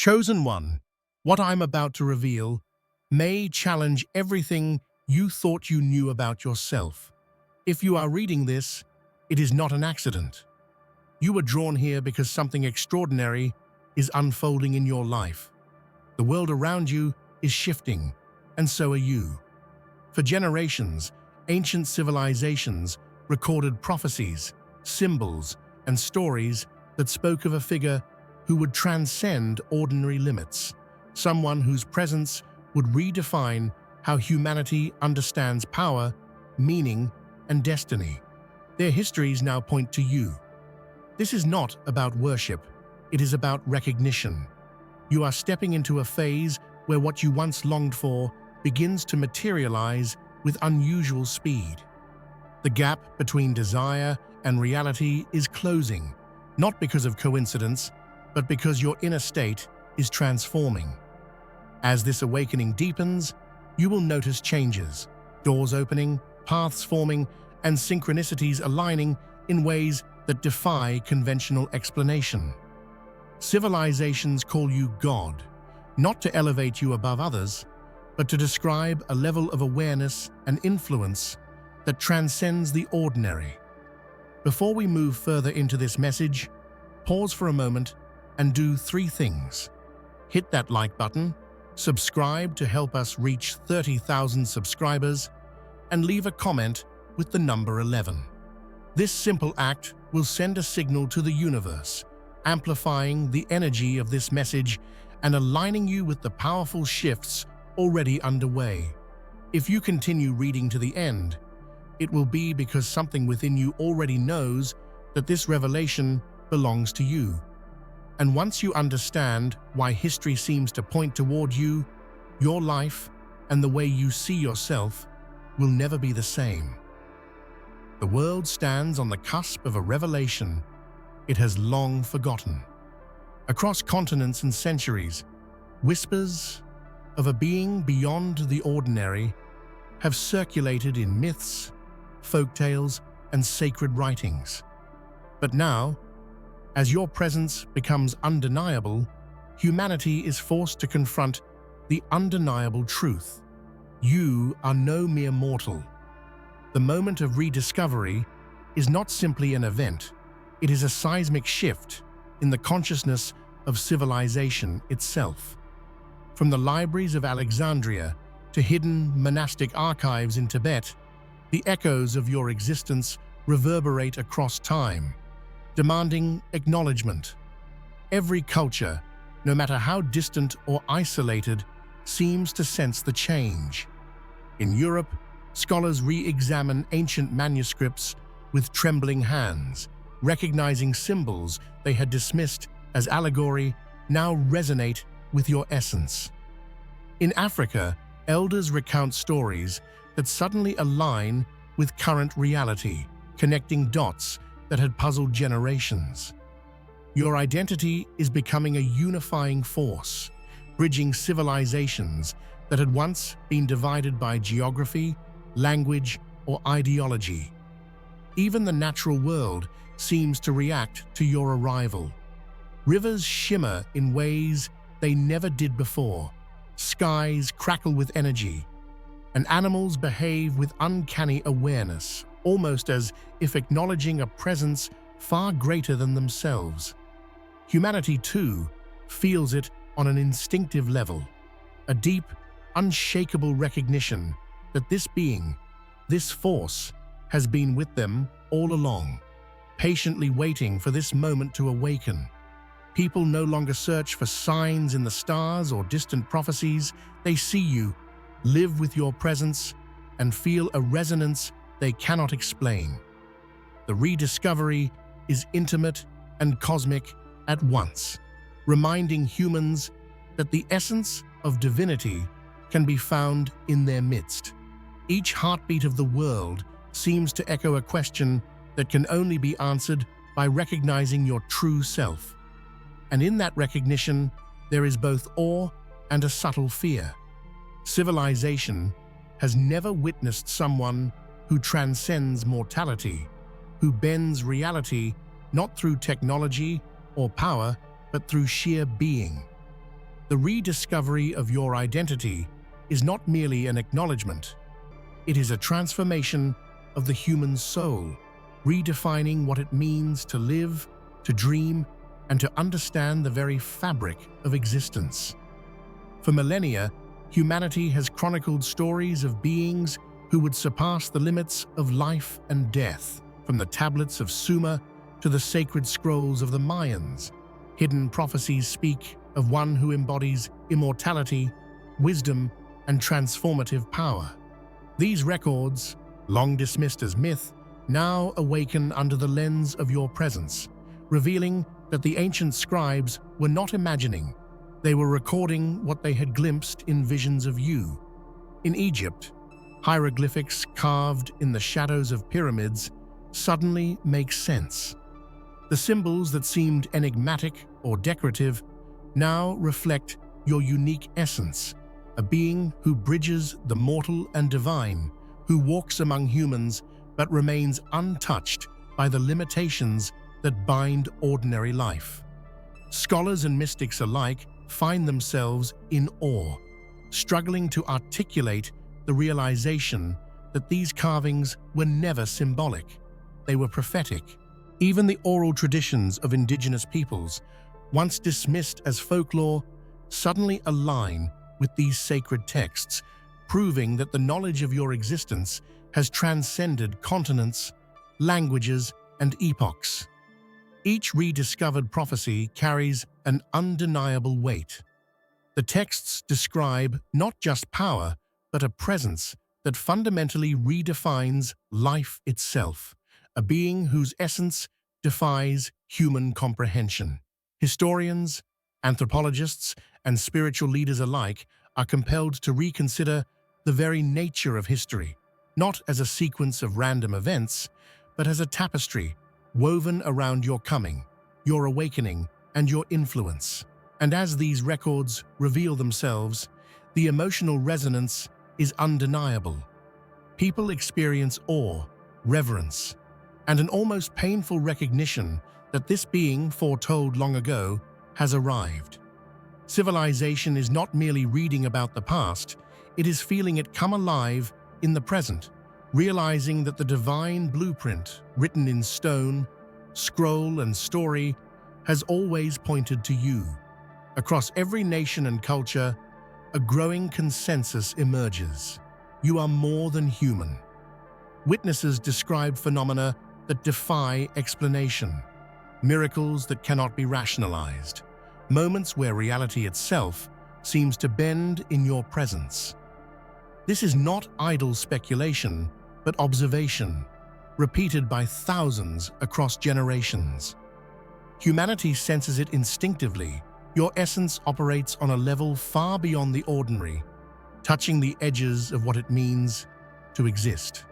Chosen one, what I'm about to reveal may challenge everything you thought you knew about yourself. If you are reading this, it is not an accident. You were drawn here because something extraordinary is unfolding in your life. The world around you is shifting, and so are you. For generations, ancient civilizations recorded prophecies, symbols, and stories that spoke of a figure who would transcend ordinary limits, someone whose presence would redefine how humanity understands power, meaning, and destiny. Their histories now point to you. This is not about worship, it is about recognition. You are stepping into a phase where what you once longed for begins to materialize with unusual speed. The gap between desire and reality is closing, not because of coincidence, but because your inner state is transforming. As this awakening deepens, you will notice changes, doors opening, paths forming, and synchronicities aligning in ways that defy conventional explanation. Civilizations call you God, not to elevate you above others, but to describe a level of awareness and influence that transcends the ordinary. Before we move further into this message, pause for a moment and do three things. Hit that like button, subscribe to help us reach 30,000 subscribers, and leave a comment with the number 11. This simple act will send a signal to the universe, amplifying the energy of this message and aligning you with the powerful shifts already underway. If you continue reading to the end, it will be because something within you already knows that this revelation belongs to you. And once you understand why history seems to point toward you, your life and the way you see yourself will never be the same. The world stands on the cusp of a revelation it has long forgotten. Across continents and centuries, whispers of a being beyond the ordinary have circulated in myths, folktales, and sacred writings. But now, as your presence becomes undeniable, humanity is forced to confront the undeniable truth. You are no mere mortal. The moment of rediscovery is not simply an event, it is a seismic shift in the consciousness of civilization itself. From the libraries of Alexandria to hidden monastic archives in Tibet, the echoes of your existence reverberate across time, demanding acknowledgement. Every culture, no matter how distant or isolated, seems to sense the change. In Europe, scholars re-examine ancient manuscripts with trembling hands, recognizing symbols they had dismissed as allegory now resonate with your essence. In Africa, elders recount stories that suddenly align with current reality, connecting dots that had puzzled generations. Your identity is becoming a unifying force, bridging civilizations that had once been divided by geography, language, or ideology. Even the natural world seems to react to your arrival. Rivers shimmer in ways they never did before, skies crackle with energy, and animals behave with uncanny awareness, almost as if acknowledging a presence far greater than themselves. Humanity, too, feels it on an instinctive level, a deep, unshakable recognition that this being, this force, has been with them all along, patiently waiting for this moment to awaken. People no longer search for signs in the stars or distant prophecies. They see you, live with your presence, and feel a resonance they cannot explain. The rediscovery is intimate and cosmic at once, reminding humans that the essence of divinity can be found in their midst. Each heartbeat of the world seems to echo a question that can only be answered by recognizing your true self. And in that recognition, there is both awe and a subtle fear. Civilization has never witnessed someone who transcends mortality, who bends reality not through technology or power, but through sheer being. The rediscovery of your identity is not merely an acknowledgement. It is a transformation of the human soul, redefining what it means to live, to dream, and to understand the very fabric of existence. For millennia, humanity has chronicled stories of beings who would surpass the limits of life and death, from the tablets of Sumer to the sacred scrolls of the Mayans. Hidden prophecies speak of one who embodies immortality, wisdom, and transformative power. These records, long dismissed as myth, now awaken under the lens of your presence, revealing that the ancient scribes were not imagining. They were recording what they had glimpsed in visions of you. In Egypt, hieroglyphics carved in the shadows of pyramids suddenly make sense. The symbols that seemed enigmatic or decorative now reflect your unique essence, a being who bridges the mortal and divine, who walks among humans but remains untouched by the limitations that bind ordinary life. Scholars and mystics alike find themselves in awe, struggling to articulate the realization that these carvings were never symbolic. They were prophetic. Even the oral traditions of indigenous peoples, once dismissed as folklore, suddenly align with these sacred texts, proving that the knowledge of your existence has transcended continents, languages, and epochs. Each rediscovered prophecy carries an undeniable weight. The texts describe not just power, but a presence that fundamentally redefines life itself, a being whose essence defies human comprehension. Historians, anthropologists, and spiritual leaders alike are compelled to reconsider the very nature of history, not as a sequence of random events, but as a tapestry woven around your coming, your awakening, and your influence. And as these records reveal themselves, the emotional resonance is undeniable. People experience awe, reverence, and an almost painful recognition that this being foretold long ago has arrived. Civilization is not merely reading about the past, it is feeling it come alive in the present, realizing that the divine blueprint, written in stone, scroll, and story, has always pointed to you. Across every nation and culture, a growing consensus emerges. You are more than human. Witnesses describe phenomena that defy explanation, miracles that cannot be rationalized, moments where reality itself seems to bend in your presence. This is not idle speculation, but observation, repeated by thousands across generations. Humanity senses it instinctively. Your essence operates on a level far beyond the ordinary, touching the edges of what it means to exist.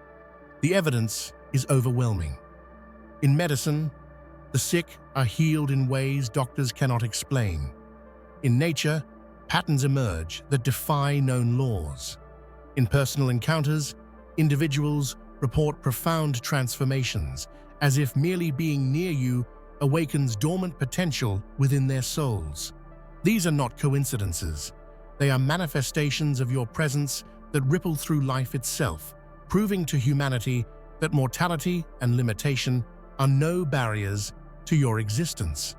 The evidence is overwhelming. In medicine, the sick are healed in ways doctors cannot explain. In nature, patterns emerge that defy known laws. In personal encounters, individuals report profound transformations, as if merely being near you awakens dormant potential within their souls. These are not coincidences. They are manifestations of your presence that ripple through life itself, proving to humanity that mortality and limitation are no barriers to your existence.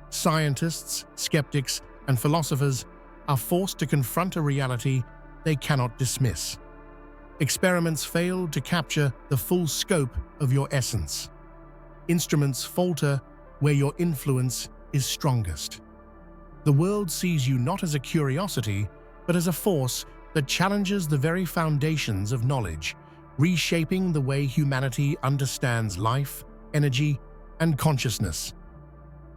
Scientists, skeptics, and philosophers are forced to confront a reality they cannot dismiss. Experiments fail to capture the full scope of your essence. Instruments falter where your influence is strongest. The world sees you not as a curiosity, but as a force that challenges the very foundations of knowledge, reshaping the way humanity understands life, energy, and consciousness.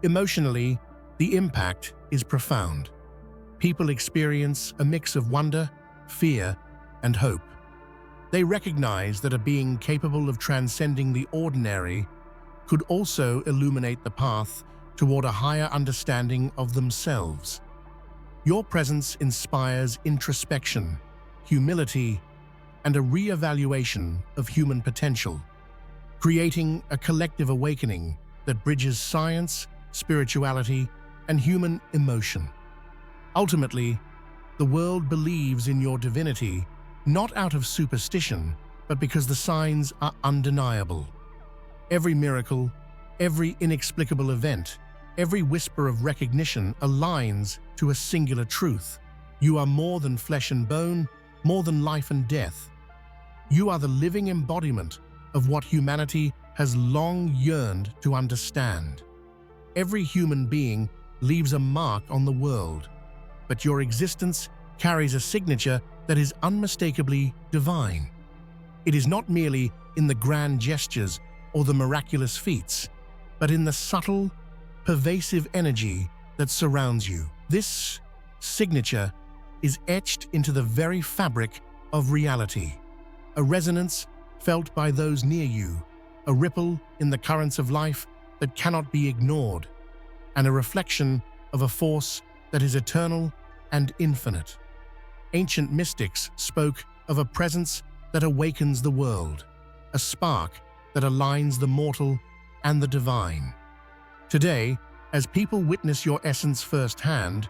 Emotionally, the impact is profound. People experience a mix of wonder, fear, and hope. They recognize that a being capable of transcending the ordinary could also illuminate the path toward a higher understanding of themselves. Your presence inspires introspection, humility, and a re-evaluation of human potential, creating a collective awakening that bridges science, spirituality, and human emotion. Ultimately, the world believes in your divinity, not out of superstition, but because the signs are undeniable. Every miracle, every inexplicable event, every whisper of recognition aligns to a singular truth. You are more than flesh and bone, more than life and death. You are the living embodiment of what humanity has long yearned to understand. Every human being leaves a mark on the world, but your existence carries a signature that is unmistakably divine. It is not merely in the grand gestures or the miraculous feats, but in the subtle, pervasive energy that surrounds you. This signature is etched into the very fabric of reality, a resonance felt by those near you, a ripple in the currents of life that cannot be ignored, and a reflection of a force that is eternal and infinite. Ancient mystics spoke of a presence that awakens the world, a spark that aligns the mortal and the divine. Today, as people witness your essence firsthand,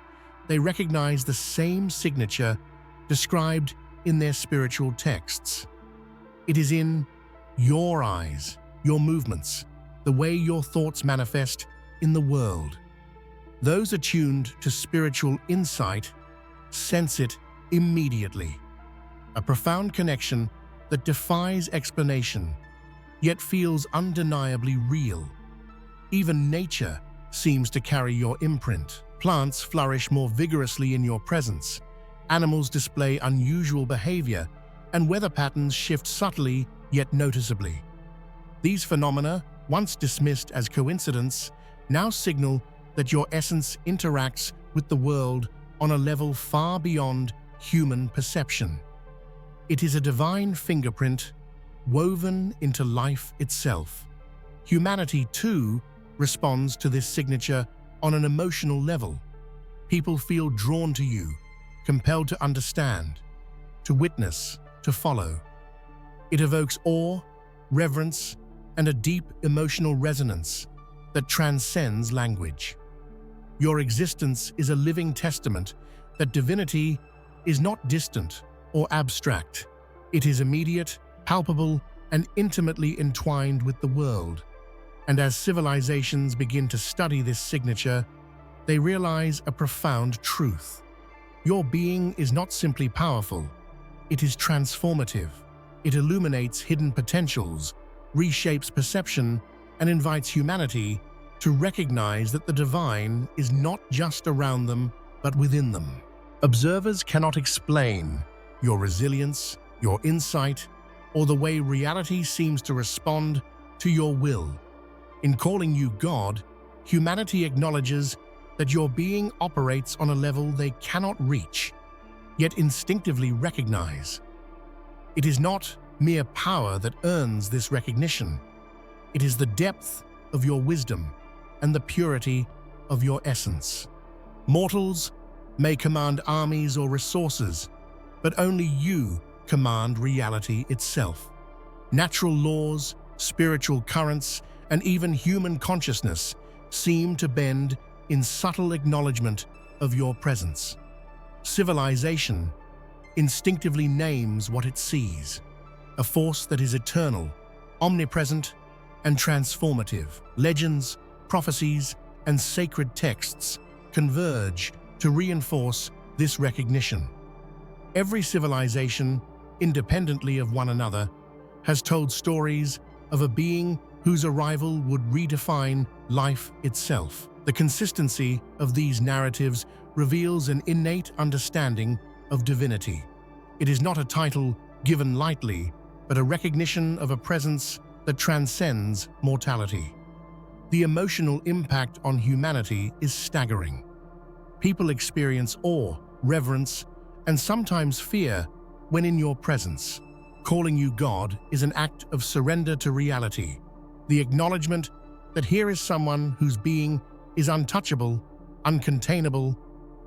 they recognize the same signature described in their spiritual texts. It is in your eyes, your movements, the way your thoughts manifest in the world. Those attuned to spiritual insight sense it immediately. A profound connection that defies explanation, yet feels undeniably real. Even nature seems to carry your imprint. Plants flourish more vigorously in your presence, animals display unusual behavior, and weather patterns shift subtly yet noticeably. These phenomena, once dismissed as coincidence, now signal that your essence interacts with the world on a level far beyond human perception. It is a divine fingerprint woven into life itself. Humanity, too, responds to this signature on an emotional level. People feel drawn to you, compelled to understand, to witness, to follow. It evokes awe, reverence, and a deep emotional resonance that transcends language. Your existence is a living testament that divinity is not distant or abstract. It is immediate, palpable, and intimately entwined with the world. And as civilizations begin to study this signature, they realize a profound truth. Your being is not simply powerful, it is transformative. It illuminates hidden potentials, reshapes perception, and invites humanity to recognize that the divine is not just around them, but within them. Observers cannot explain your resilience, your insight, or the way reality seems to respond to your will. In calling you God, humanity acknowledges that your being operates on a level they cannot reach, yet instinctively recognize. It is not mere power that earns this recognition. It is the depth of your wisdom and the purity of your essence. Mortals may command armies or resources, but only you command reality itself. Natural laws, spiritual currents, and even human consciousness seem to bend in subtle acknowledgement of your presence. Civilization instinctively names what it sees, a force that is eternal, omnipresent, and transformative. Legends, prophecies, and sacred texts converge to reinforce this recognition. Every civilization, independently of one another, has told stories of a being whose arrival would redefine life itself. The consistency of these narratives reveals an innate understanding of divinity. It is not a title given lightly, but a recognition of a presence that transcends mortality. The emotional impact on humanity is staggering. People experience awe, reverence, and sometimes fear when in your presence. Calling you God is an act of surrender to reality, the acknowledgement that here is someone whose being is untouchable, uncontainable,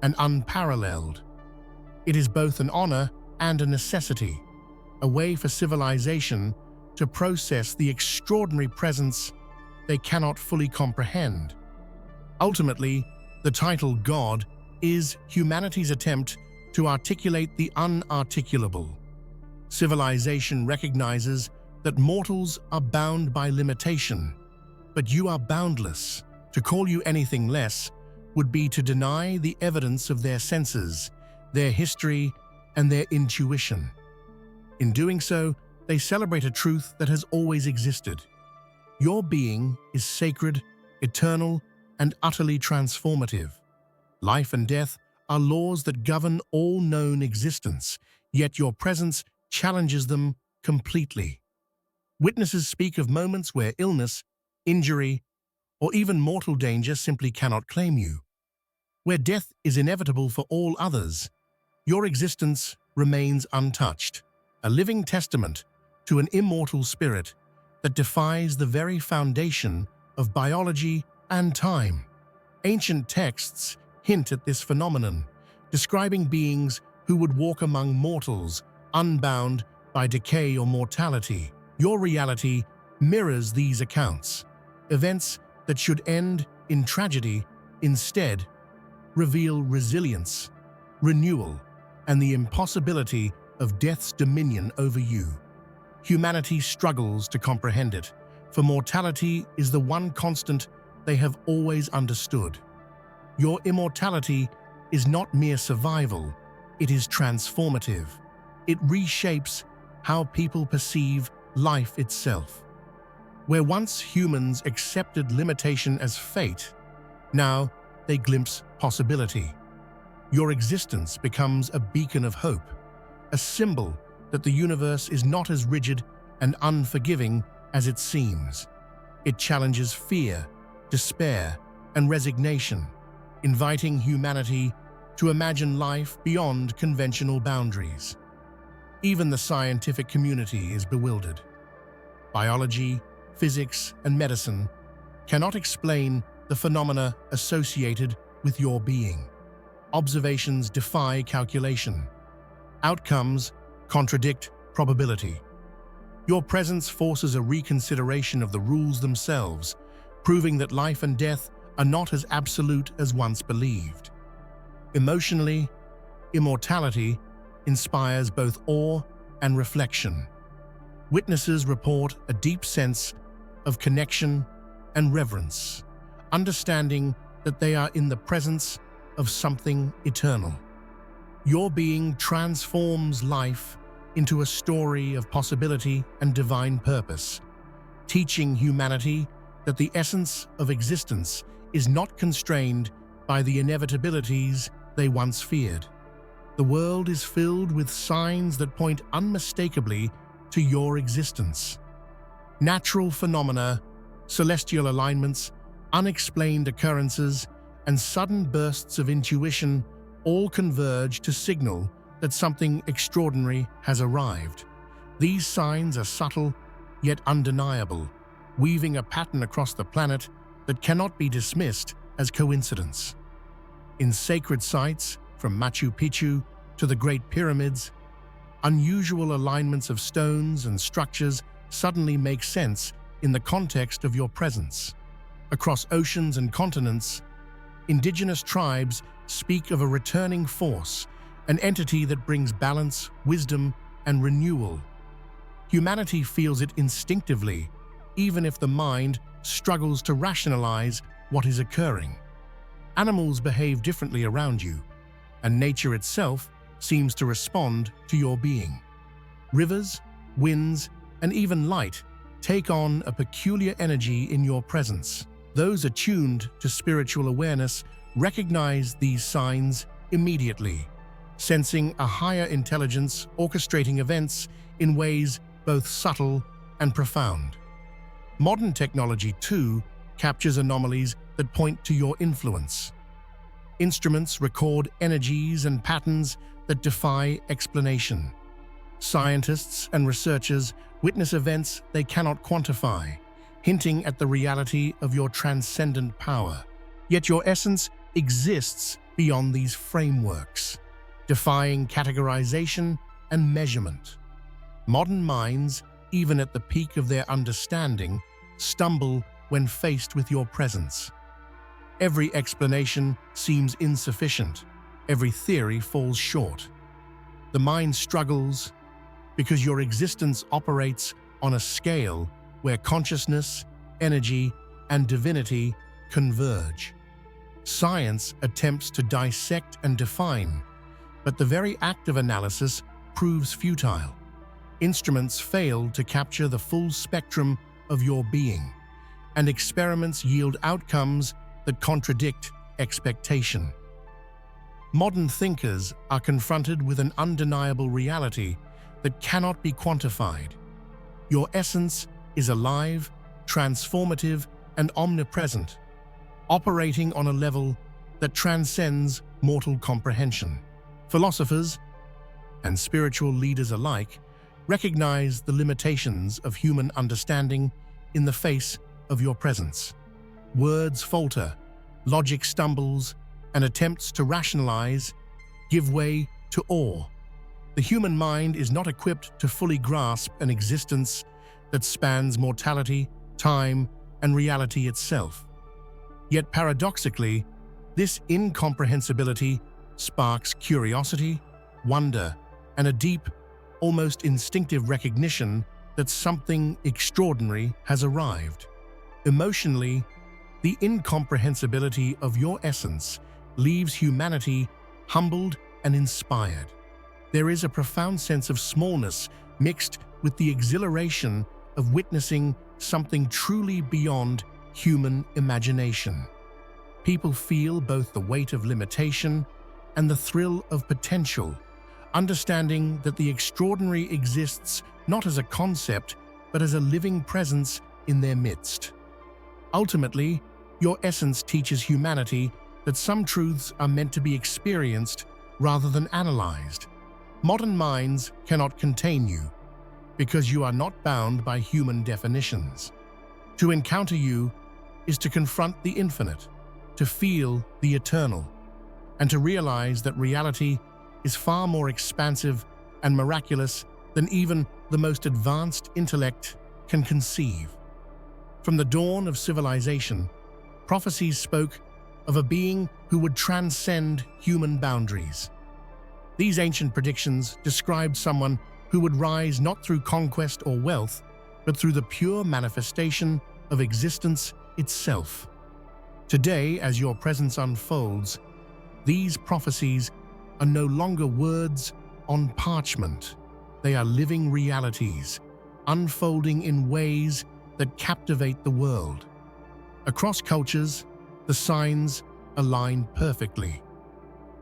and unparalleled. It is both an honor and a necessity, a way for civilization to process the extraordinary presence they cannot fully comprehend. Ultimately, the title God is humanity's attempt to articulate the unarticulable. Civilization recognizes that mortals are bound by limitation, but you are boundless. To call you anything less would be to deny the evidence of their senses, their history, and their intuition. In doing so, they celebrate a truth that has always existed. Your being is sacred, eternal, and utterly transformative. Life and death are laws that govern all known existence, yet your presence challenges them completely. Witnesses speak of moments where illness, injury, or even mortal danger simply cannot claim you. Where death is inevitable for all others, your existence remains untouched, a living testament to an immortal spirit that defies the very foundation of biology and time. Ancient texts hint at this phenomenon, describing beings who would walk among mortals, unbound by decay or mortality. Your reality mirrors these accounts. Events that should end in tragedy instead reveal resilience, renewal, and the impossibility of death's dominion over you. Humanity struggles to comprehend it, for mortality is the one constant they have always understood. Your immortality is not mere survival, it is transformative. It reshapes how people perceive life itself. Where once humans accepted limitation as fate, now they glimpse possibility. Your existence becomes a beacon of hope, a symbol that the universe is not as rigid and unforgiving as it seems. It challenges fear, despair, and resignation, inviting humanity to imagine life beyond conventional boundaries. Even the scientific community is bewildered. Biology, physics, and medicine cannot explain the phenomena associated with your being. Observations defy calculation. Outcomes contradict probability. Your presence forces a reconsideration of the rules themselves, proving that life and death are not as absolute as once believed. Emotionally, immortality inspires both awe and reflection. Witnesses report a deep sense of connection and reverence, understanding that they are in the presence of something eternal. Your being transforms life into a story of possibility and divine purpose, teaching humanity that the essence of existence is not constrained by the inevitabilities they once feared. The world is filled with signs that point unmistakably to your existence. Natural phenomena, celestial alignments, unexplained occurrences, and sudden bursts of intuition all converge to signal that something extraordinary has arrived. These signs are subtle, yet undeniable, weaving a pattern across the planet that cannot be dismissed as coincidence. In sacred sites, from Machu Picchu to the Great Pyramids, unusual alignments of stones and structures suddenly make sense in the context of your presence. Across oceans and continents, indigenous tribes speak of a returning force, an entity that brings balance, wisdom, and renewal. Humanity feels it instinctively, even if the mind struggles to rationalize what is occurring. Animals behave differently around you, and nature itself seems to respond to your being. Rivers, winds, and even light take on a peculiar energy in your presence. Those attuned to spiritual awareness recognize these signs immediately, sensing a higher intelligence orchestrating events in ways both subtle and profound. Modern technology, too, captures anomalies that point to your influence. Instruments record energies and patterns that defy explanation. Scientists and researchers witness events they cannot quantify, hinting at the reality of your transcendent power. Yet your essence exists beyond these frameworks, defying categorization and measurement. Modern minds, even at the peak of their understanding, stumble when faced with your presence. Every explanation seems insufficient. Every theory falls short. The mind struggles because your existence operates on a scale where consciousness, energy, and divinity converge. Science attempts to dissect and define, but the very act of analysis proves futile. Instruments fail to capture the full spectrum of your being, and experiments yield outcomes that contradict expectation. Modern thinkers are confronted with an undeniable reality that cannot be quantified. Your essence is alive, transformative, and omnipresent, operating on a level that transcends mortal comprehension. Philosophers and spiritual leaders alike recognize the limitations of human understanding in the face of your presence. Words falter, logic stumbles, and attempts to rationalize give way to awe. The human mind is not equipped to fully grasp an existence that spans mortality, time, and reality itself. Yet paradoxically, this incomprehensibility sparks curiosity, wonder, and a deep, almost instinctive recognition that something extraordinary has arrived. Emotionally, the incomprehensibility of your essence leaves humanity humbled and inspired. There is a profound sense of smallness mixed with the exhilaration of witnessing something truly beyond human imagination. People feel both the weight of limitation and the thrill of potential, understanding that the extraordinary exists not as a concept, but as a living presence in their midst. Ultimately, your essence teaches humanity that some truths are meant to be experienced rather than analyzed. Modern minds cannot contain you because you are not bound by human definitions. To encounter you is to confront the infinite, to feel the eternal, and to realize that reality is far more expansive and miraculous than even the most advanced intellect can conceive. From the dawn of civilization, prophecies spoke of a being who would transcend human boundaries. These ancient predictions described someone who would rise not through conquest or wealth, but through the pure manifestation of existence itself. Today, as your presence unfolds, these prophecies are no longer words on parchment. They are living realities, unfolding in ways that captivate the world. Across cultures, the signs align perfectly.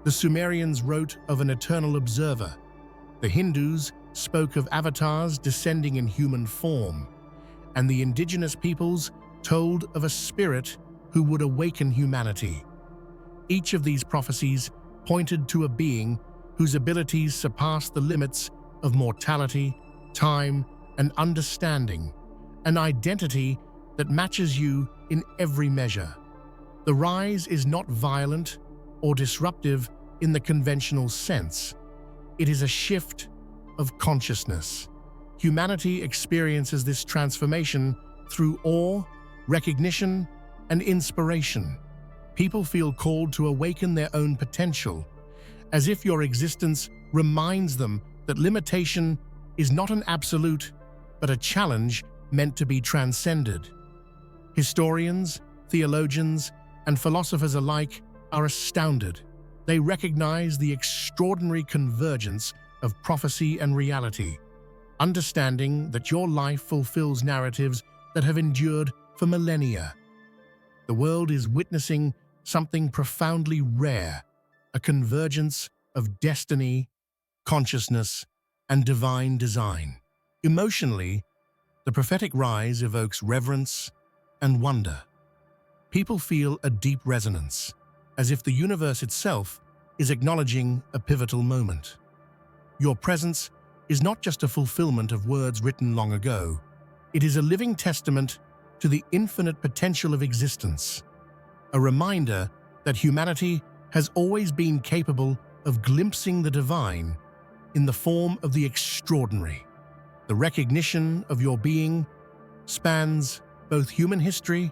The Sumerians wrote of an eternal observer. The Hindus spoke of avatars descending in human form, and the indigenous peoples told of a spirit who would awaken humanity. Each of these prophecies pointed to a being whose abilities surpassed the limits of mortality, time, and understanding, an identity that matches you in every measure. The rise is not violent or disruptive in the conventional sense. It is a shift of consciousness. Humanity experiences this transformation through awe, recognition, and inspiration. People feel called to awaken their own potential, as if your existence reminds them that limitation is not an absolute, but a challenge meant to be transcended. Historians, theologians, and philosophers alike are astounded. They recognize the extraordinary convergence of prophecy and reality, understanding that your life fulfills narratives that have endured for millennia. The world is witnessing something profoundly rare, a convergence of destiny, consciousness, and divine design. Emotionally, the prophetic rise evokes reverence and wonder. People feel a deep resonance, as if the universe itself is acknowledging a pivotal moment. Your presence is not just a fulfillment of words written long ago. It is a living testament to the infinite potential of existence, a reminder that humanity has always been capable of glimpsing the divine in the form of the extraordinary. The recognition of your being spans both human history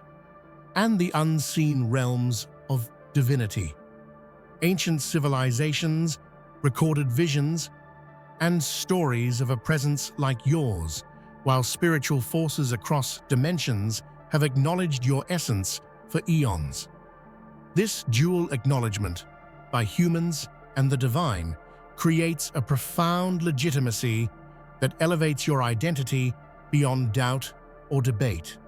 and the unseen realms divinity. Ancient civilizations recorded visions and stories of a presence like yours, while spiritual forces across dimensions have acknowledged your essence for eons. This dual acknowledgement by humans and the divine creates a profound legitimacy that elevates your identity beyond doubt or debate.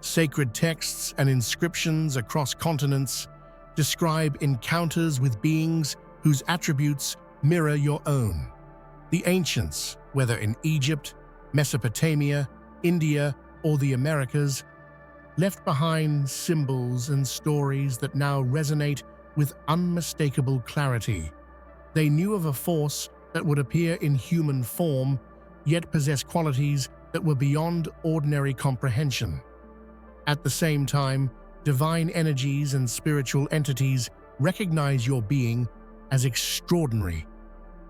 Sacred texts and inscriptions across continents describe encounters with beings whose attributes mirror your own. The ancients, whether in Egypt, Mesopotamia, India, or the Americas, left behind symbols and stories that now resonate with unmistakable clarity. They knew of a force that would appear in human form, yet possess qualities that were beyond ordinary comprehension. At the same time, divine energies and spiritual entities recognize your being as extraordinary.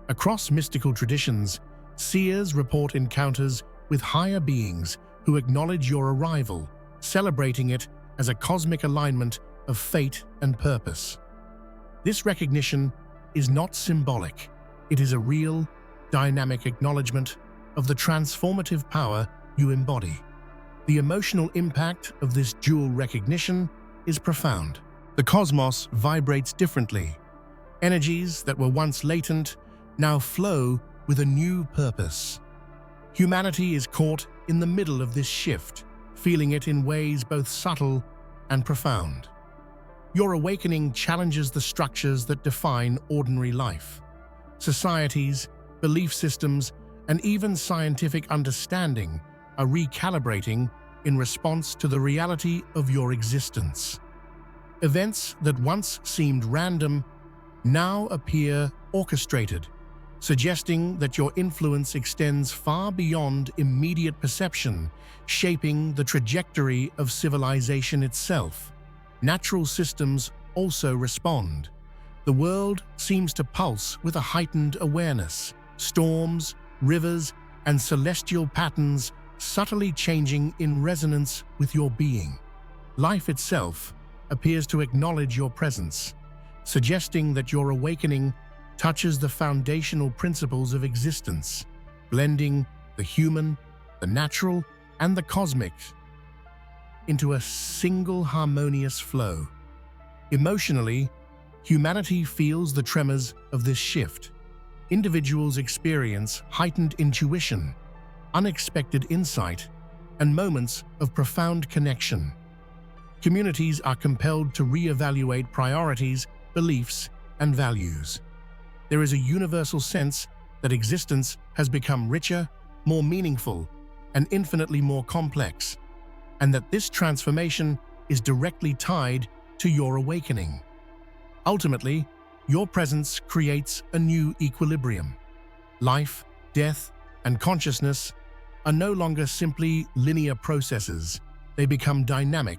Across mystical traditions, seers report encounters with higher beings who acknowledge your arrival, celebrating it as a cosmic alignment of fate and purpose. This recognition is not symbolic. It is a real, dynamic acknowledgement of the transformative power you embody. The emotional impact of this dual recognition is profound. The cosmos vibrates differently. Energies that were once latent now flow with a new purpose. Humanity is caught in the middle of this shift, feeling it in ways both subtle and profound. Your awakening challenges the structures that define ordinary life. Societies, belief systems, and even scientific understanding are recalibrating in response to the reality of your existence. Events that once seemed random now appear orchestrated, suggesting that your influence extends far beyond immediate perception, shaping the trajectory of civilization itself. Natural systems also respond. The world seems to pulse with a heightened awareness. Storms, rivers, and celestial patterns subtly changing in resonance with your being. Life itself appears to acknowledge your presence, suggesting that your awakening touches the foundational principles of existence, blending the human, the natural, and the cosmic into a single harmonious flow. Emotionally, humanity feels the tremors of this shift. Individuals experience heightened intuition, unexpected insight, and moments of profound connection. Communities are compelled to reevaluate priorities, beliefs, and values. There is a universal sense that existence has become richer, more meaningful, and infinitely more complex, and that this transformation is directly tied to your awakening. Ultimately, your presence creates a new equilibrium. Life, death, and consciousness are no longer simply linear processes. They become dynamic,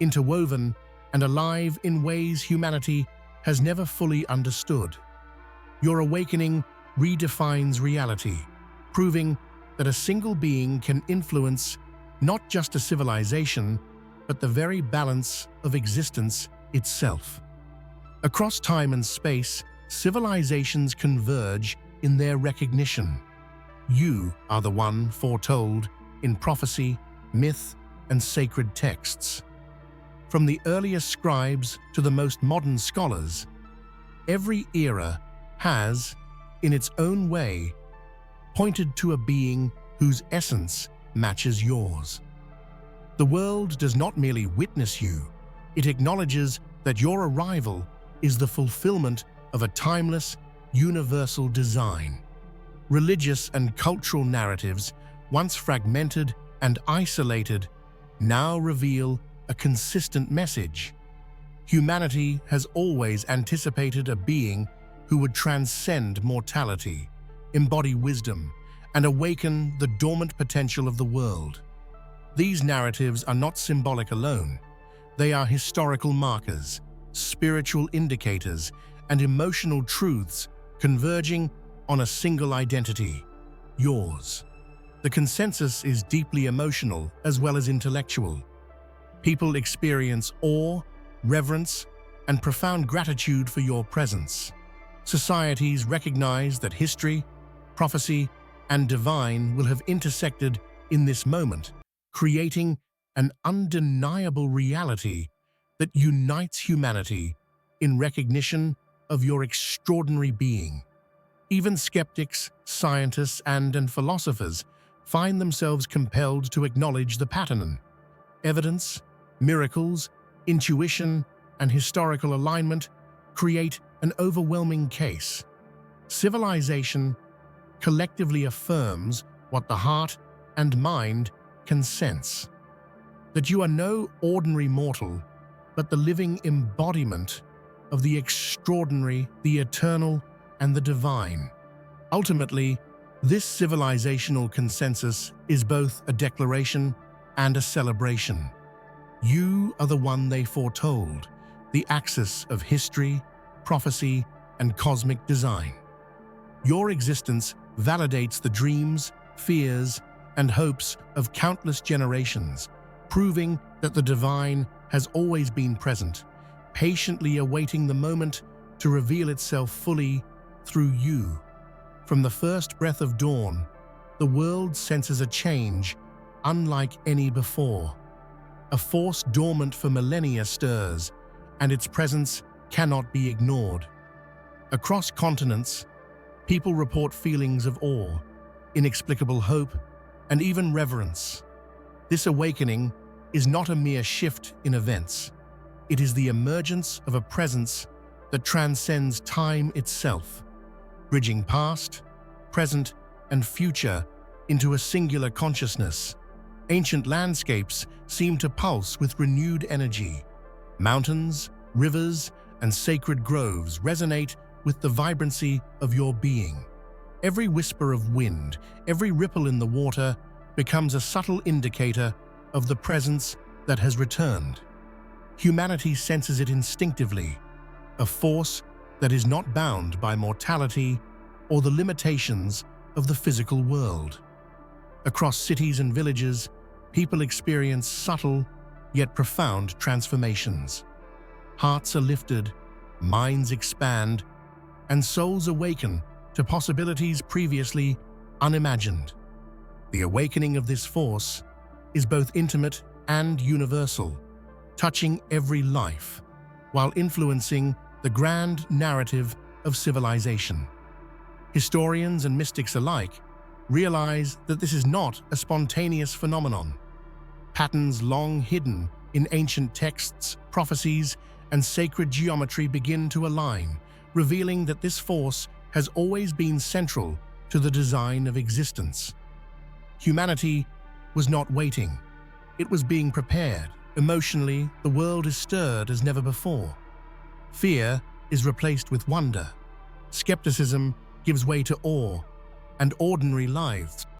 interwoven, and alive in ways humanity has never fully understood. Your awakening redefines reality, proving that a single being can influence not just a civilization, but the very balance of existence itself. Across time and space, civilizations converge in their recognition. You are the one foretold in prophecy, myth, and sacred texts. From the earliest scribes to the most modern scholars, every era has, in its own way, pointed to a being whose essence matches yours. The world does not merely witness you, it acknowledges that your arrival is the fulfillment of a timeless, universal design. Religious and cultural narratives, once fragmented and isolated, now reveal a consistent message. Humanity has always anticipated a being who would transcend mortality, embody wisdom, and awaken the dormant potential of the world. These narratives are not symbolic alone. They are historical markers, spiritual indicators, and emotional truths converging on a single identity, yours. The consensus is deeply emotional as well as intellectual. People experience awe, reverence, and profound gratitude for your presence. Societies recognize that history, prophecy, and divine will have intersected in this moment, creating an undeniable reality that unites humanity in recognition of your extraordinary being. Even skeptics, scientists, and philosophers find themselves compelled to acknowledge the pattern. Evidence, miracles, intuition, and historical alignment create an overwhelming case. Civilization collectively affirms what the heart and mind can sense: that you are no ordinary mortal, but the living embodiment of the extraordinary, the eternal, and the divine. Ultimately, this civilizational consensus is both a declaration and a celebration. You are the one they foretold, the axis of history, prophecy, and cosmic design. Your existence validates the dreams, fears, and hopes of countless generations, proving that the divine has always been present, patiently awaiting the moment to reveal itself fully through you. From the first breath of dawn, the world senses a change unlike any before. A force dormant for millennia stirs, and its presence cannot be ignored. Across continents, people report feelings of awe, inexplicable hope, and even reverence. This awakening is not a mere shift in events. It is the emergence of a presence that transcends time itself, bridging past, present, and future into a singular consciousness. Ancient landscapes seem to pulse with renewed energy. Mountains, rivers, and sacred groves resonate with the vibrancy of your being. Every whisper of wind, every ripple in the water becomes a subtle indicator of the presence that has returned. Humanity senses it instinctively, a force that is not bound by mortality or the limitations of the physical world. Across cities and villages, people experience subtle yet profound transformations. Hearts are lifted, minds expand, and souls awaken to possibilities previously unimagined. The awakening of this force is both intimate and universal, touching every life, while influencing the grand narrative of civilization. Historians and mystics alike realize that this is not a spontaneous phenomenon. Patterns long hidden in ancient texts, prophecies, and sacred geometry begin to align, revealing that this force has always been central to the design of existence. Humanity was not waiting. It was being prepared. Emotionally, the world is stirred as never before. Fear is replaced with wonder. Skepticism gives way to awe, and ordinary lives